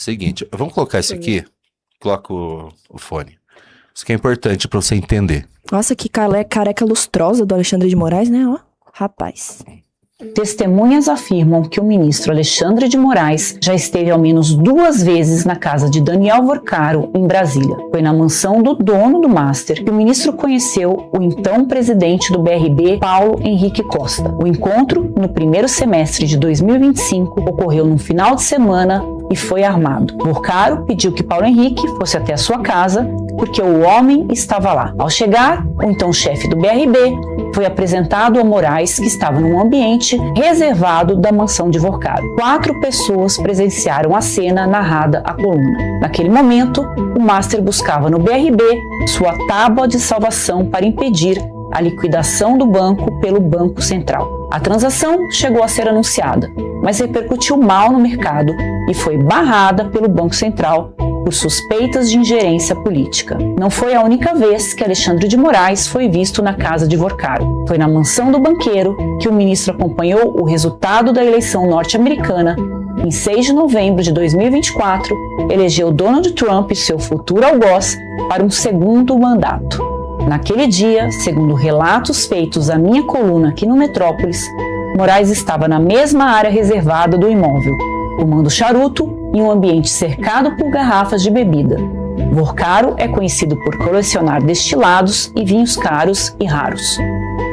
Seguinte, vamos colocar isso aqui. Coloca o fone. Isso aqui é importante pra você entender. Nossa, que careca lustrosa do Alexandre de Moraes, né? Ó, rapaz. Testemunhas afirmam que o ministro Alexandre de Moraes já esteve ao menos 2 vezes na casa de Daniel Vorcaro, em Brasília. Foi na mansão do dono do Master que o ministro conheceu o então presidente do BRB, Paulo Henrique Costa. O encontro, no primeiro semestre de 2025, ocorreu num final de semana e foi armado. Vorcaro pediu que Paulo Henrique fosse até a sua casa porque o homem estava lá. Ao chegar, o então chefe do BRB foi apresentado a Moraes, que estava num ambiente reservado da mansão de Vorcaro. 4 pessoas presenciaram a cena narrada à coluna. Naquele momento, o Master buscava no BRB sua tábua de salvação para impedir a liquidação do banco pelo Banco Central. A transação chegou a ser anunciada, mas repercutiu mal no mercado e foi barrada pelo Banco Central por suspeitas de ingerência política. Não foi a única vez que Alexandre de Moraes foi visto na casa de Vorcaro. Foi na mansão do banqueiro que o ministro acompanhou o resultado da eleição norte-americana. Em 6 de novembro de 2024, elegeu Donald Trump, seu futuro algoz, para um segundo mandato. Naquele dia, segundo relatos feitos à minha coluna aqui no Metrópolis, Moraes estava na mesma área reservada do imóvel, fumando charuto em um ambiente cercado por garrafas de bebida. Vorcaro é conhecido por colecionar destilados e vinhos caros e raros.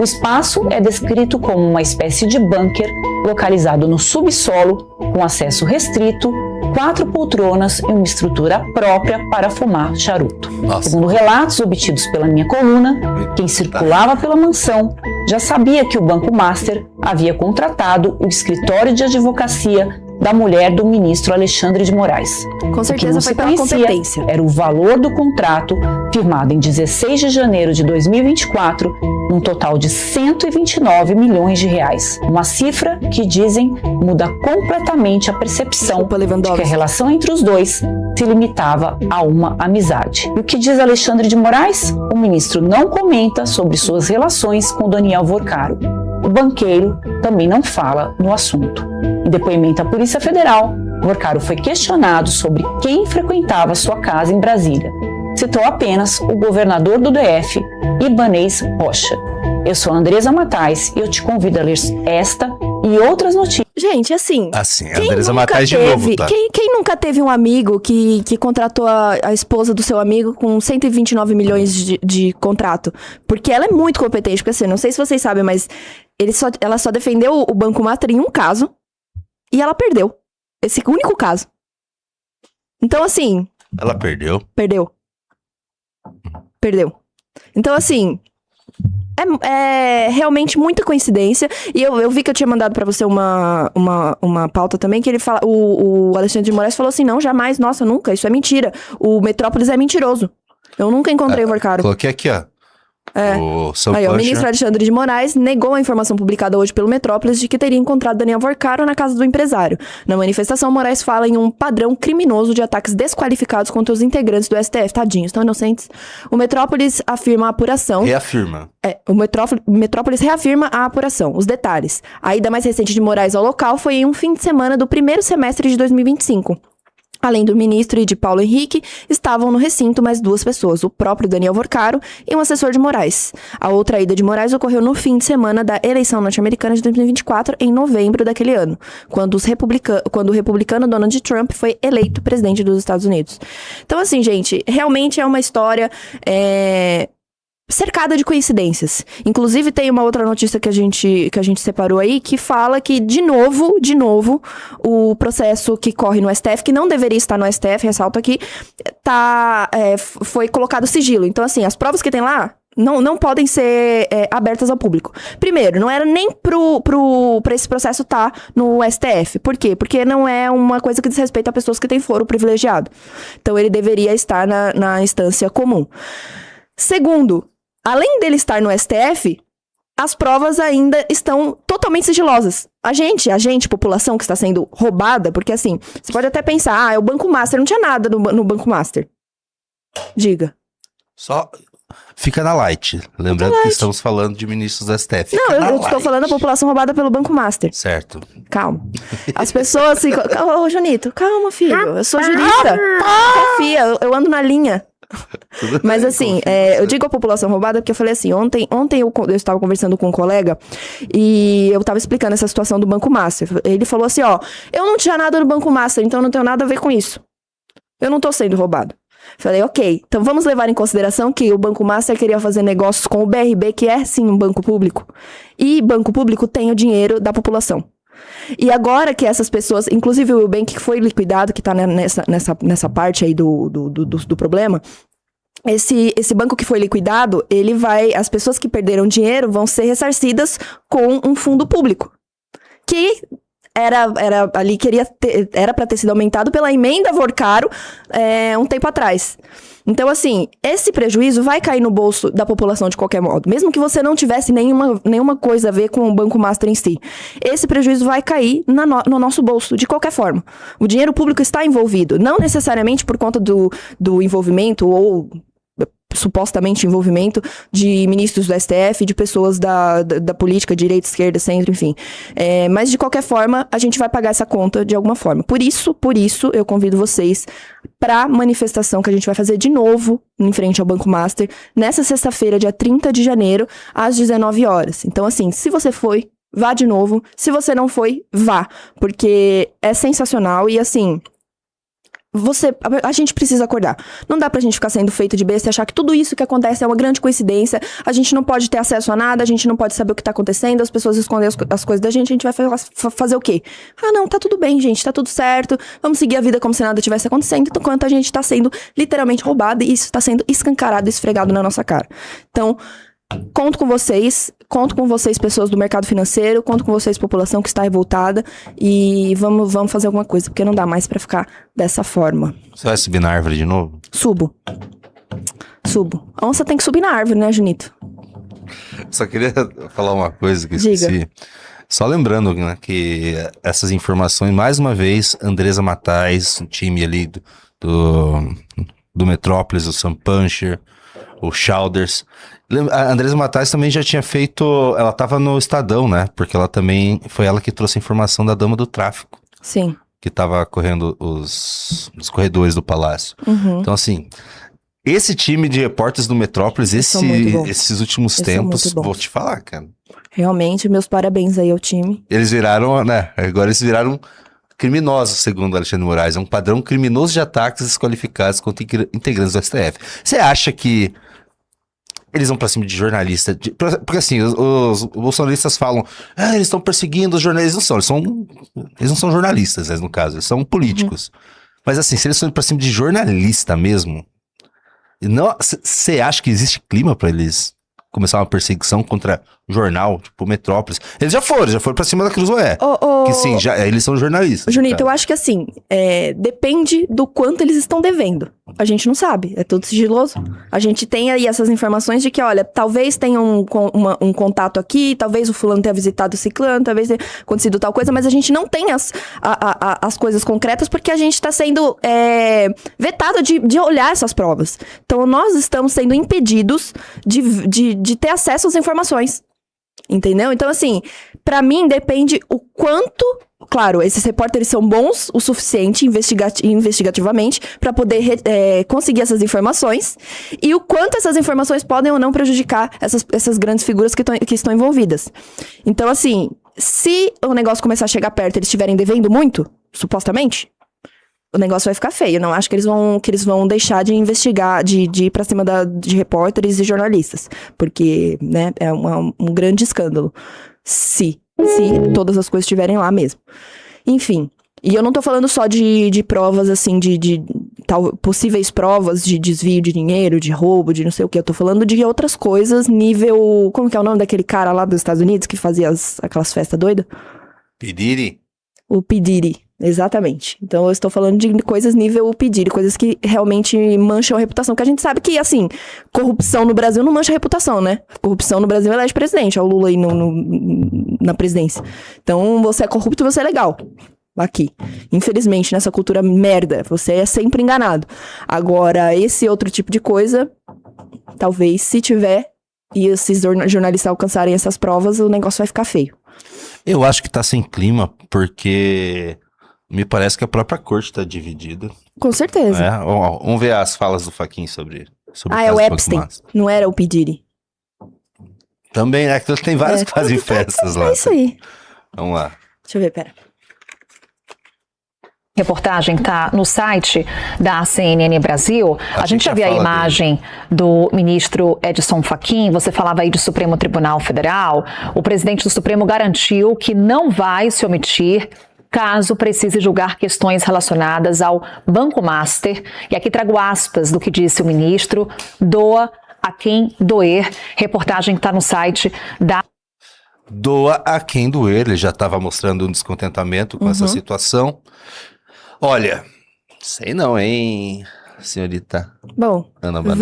O espaço é descrito como uma espécie de bunker localizado no subsolo, com acesso restrito, 4 poltronas e uma estrutura própria para fumar charuto. Nossa. Segundo relatos obtidos pela minha coluna, quem circulava pela mansão já sabia que o Banco Master havia contratado o escritório de advocacia da mulher do ministro Alexandre de Moraes. Com certeza foi pela competência. Era o valor do contrato firmado em 16 de janeiro de 2024, num total de 129 milhões de reais. Uma cifra que, dizem, muda completamente a percepção de que a relação entre os dois se limitava a uma amizade. E o que diz Alexandre de Moraes? O ministro não comenta sobre suas relações com Daniel Vorcaro. O banqueiro também não fala no assunto. Em depoimento à Polícia Federal, Vorcaro foi questionado sobre quem frequentava sua casa em Brasília. Citou apenas o governador do DF, Ibanez Rocha. Eu sou a Andresa Matais e eu te convido a ler esta e outras notícias. Gente, assim... Assim, a Andresa Matais de novo, tá? Quem nunca teve um amigo que contratou a esposa do seu amigo com 129 milhões de contrato? Porque ela é muito competente, porque assim, não sei se vocês sabem, mas ela só defendeu o Banco Master em um caso e ela perdeu. Esse único caso. Então, assim... Ela perdeu? Perdeu. Então, assim... É realmente muita coincidência. E eu vi que eu tinha mandado pra você uma pauta também, que ele fala... O Alexandre de Moraes falou assim, não, jamais, nossa, nunca, isso é mentira. O Metrópolis é mentiroso. Eu nunca encontrei o Vorcaro. Coloquei aqui, ó. O ministro Alexandre de Moraes negou a informação publicada hoje pelo Metrópolis de que teria encontrado Daniel Vorcaro na casa do empresário. Na manifestação, Moraes fala em um padrão criminoso de ataques desqualificados contra os integrantes do STF. Tadinhos, tão inocentes. O Metrópolis afirma a apuração. Reafirma. O Metrópolis reafirma a apuração. Os detalhes. A ida mais recente de Moraes ao local foi em um fim de semana do primeiro semestre de 2025. Além do ministro e de Paulo Henrique, estavam no recinto mais 2 pessoas, o próprio Daniel Vorcaro e um assessor de Moraes. A outra ida de Moraes ocorreu no fim de semana da eleição norte-americana de 2024, em novembro daquele ano, quando o republicano Donald Trump foi eleito presidente dos Estados Unidos. Então, assim, gente, realmente é uma história... cercada de coincidências. Inclusive, tem uma outra notícia que a gente separou aí, que fala que, de novo, o processo que corre no STF, que não deveria estar no STF, ressalto aqui, foi colocado sigilo. Então, assim, as provas que tem lá não podem ser abertas ao público. Primeiro, não era nem pra esse processo estar no STF. Por quê? Porque não é uma coisa que diz respeito a pessoas que têm foro privilegiado. Então, ele deveria estar na instância comum. Segundo, além dele estar no STF, as provas ainda estão totalmente sigilosas. A gente, população que está sendo roubada, porque assim, você pode até pensar, é o Banco Master, não tinha nada no Banco Master. Diga. Só fica na light. Lembrando que estamos falando de ministros do STF. Não, Fica na eu estou light. falando da população roubada pelo Banco Master. Certo. Calma. As pessoas ficam... Ô, Junito, calma, filho. Eu sou jurista. Confia, eu ando na linha. Mas assim, eu digo a população roubada porque eu falei assim, ontem eu estava conversando com um colega e eu estava explicando essa situação do Banco Master. Ele falou assim, ó, eu não tinha nada no Banco Master, então não tenho nada a ver com isso. Eu não tô sendo roubado. Falei, ok, então vamos levar em consideração que o Banco Master queria fazer negócios com o BRB, que é sim um banco público. E banco público tem o dinheiro da população. E agora que essas pessoas, inclusive o Eubank que foi liquidado, que tá nessa parte aí do problema, esse banco que foi liquidado, as pessoas que perderam dinheiro vão ser ressarcidas com um fundo público. Que era para ter sido aumentado pela emenda Vorcaro um tempo atrás. Então, assim, esse prejuízo vai cair no bolso da população de qualquer modo. Mesmo que você não tivesse nenhuma coisa a ver com o Banco Master em si. Esse prejuízo vai cair no nosso bolso, de qualquer forma. O dinheiro público está envolvido. Não necessariamente por conta do envolvimento ou supostamente envolvimento de ministros do STF, de pessoas da política, direita, esquerda, centro, enfim. Mas, de qualquer forma, a gente vai pagar essa conta de alguma forma. Por isso, eu convido vocês para manifestação que a gente vai fazer de novo em frente ao Banco Master, nessa sexta-feira, dia 30 de janeiro, às 19 horas. Então, assim, se você foi, vá de novo. Se você não foi, vá. Porque é sensacional e, assim... A gente precisa acordar. Não dá pra gente ficar sendo feito de besta e achar que tudo isso que acontece é uma grande coincidência. A gente não pode ter acesso a nada, a gente não pode saber o que tá acontecendo, as pessoas escondem as coisas da gente, a gente vai fazer o quê? Ah, não, tá tudo bem, gente, tá tudo certo. Vamos seguir a vida como se nada tivesse acontecendo, enquanto a gente tá sendo literalmente roubado e isso tá sendo escancarado e esfregado na nossa cara. Então, conto com vocês, pessoas do mercado financeiro, conto com vocês, população que está revoltada, e vamos fazer alguma coisa, porque não dá mais pra ficar dessa forma. Você vai subir na árvore de novo? Subo. A onça tem que subir na árvore, né, Junito? Só queria falar uma coisa que eu esqueci. Diga. Só lembrando, né, que essas informações, mais uma vez, Andresa Matais, um time ali do Metrópolis, o Sam Puncher, o Chalders. A Andresa Matais também já tinha feito... Ela tava no Estadão, né? Porque ela também... Foi ela que trouxe a informação da dama do tráfico. Sim. Que tava correndo os corredores do palácio. Uhum. Então, assim... Esse time de repórteres do Metrópolis, esses últimos tempos... Vou te falar, cara. Realmente, meus parabéns aí ao time. Eles viraram, né? Agora eles viraram criminosos, segundo Alexandre Moraes. É um padrão criminoso de ataques desqualificados contra integrantes do STF. Você acha que eles vão pra cima de jornalista? Porque assim, os bolsonaristas falam, eles estão perseguindo os jornalistas. Eles não são jornalistas, né, no caso, eles são políticos. Mas assim, se eles estão indo pra cima de jornalista mesmo, você acha que existe clima pra eles começar uma perseguição contra jornal, tipo Metrópolis? Eles já foram pra cima da Cruzoé. Que sim, eles são jornalistas. Junito, eu acho que assim, depende do quanto eles estão devendo. A gente não sabe, é tudo sigiloso. A gente tem aí essas informações de que, olha, talvez tenha um contato aqui, talvez o fulano tenha visitado o ciclano, talvez tenha acontecido tal coisa, mas a gente não tem as coisas concretas porque a gente está sendo vetado de olhar essas provas. Então, nós estamos sendo impedidos de ter acesso às informações. Entendeu? Então, assim, pra mim depende o quanto... Claro, esses repórteres são bons o suficiente investigativamente pra poder conseguir essas informações e o quanto essas informações podem ou não prejudicar essas grandes figuras que estão envolvidas. Então, assim, se o negócio começar a chegar perto e eles estiverem devendo muito, supostamente, o negócio vai ficar feio. Não acho que eles vão deixar de investigar, de ir pra cima de repórteres e jornalistas. Porque, né, é um grande escândalo. Se todas as coisas estiverem lá mesmo. Enfim. E eu não tô falando só de provas, assim, de possíveis provas de desvio de dinheiro, de roubo, de não sei o que. Eu tô falando de outras coisas, nível... Como que é o nome daquele cara lá dos Estados Unidos que fazia aquelas festas doidas? P. Diddy? O P. Diddy. Exatamente. Então eu estou falando de coisas nível pedir, coisas que realmente mancham a reputação. Que a gente sabe que, assim, corrupção no Brasil não mancha a reputação, né? Corrupção no Brasil elege presidente. Olha o Lula aí na presidência. Então você é corrupto e você é legal. Aqui. Infelizmente, nessa cultura merda, você é sempre enganado. Agora, esse outro tipo de coisa, Talvez, se tiver, e esses jornalistas alcançarem essas provas, o negócio vai ficar feio. Eu acho que tá sem clima, porque me parece que a própria corte tá dividida. Com certeza. Né? Vamos ver as falas do Fachin sobre o É caso o do Epstein, Banco Master. não era o P. Diddy. Também, né? Que tem vários que fazem festas lá. É isso aí. Vamos lá. Deixa eu ver, pera. Reportagem está no site da CNN Brasil. A Achei gente que já ia viu a falar imagem do ministro Edson Fachin. Você falava aí de Supremo Tribunal Federal. O presidente do Supremo garantiu que não vai se omitir caso precise julgar questões relacionadas ao Banco Master. E aqui trago aspas do que disse o ministro: doa a quem doer. Reportagem que está no site da... Doa a quem doer. Ele já estava mostrando um descontentamento com essa situação. Olha, sei não, hein, senhorita Bom, Ana Banana.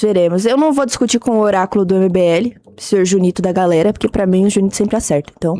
veremos. Eu não vou discutir com o oráculo do MBL, senhor Junito da galera, porque pra mim o Junito sempre acerta. Então,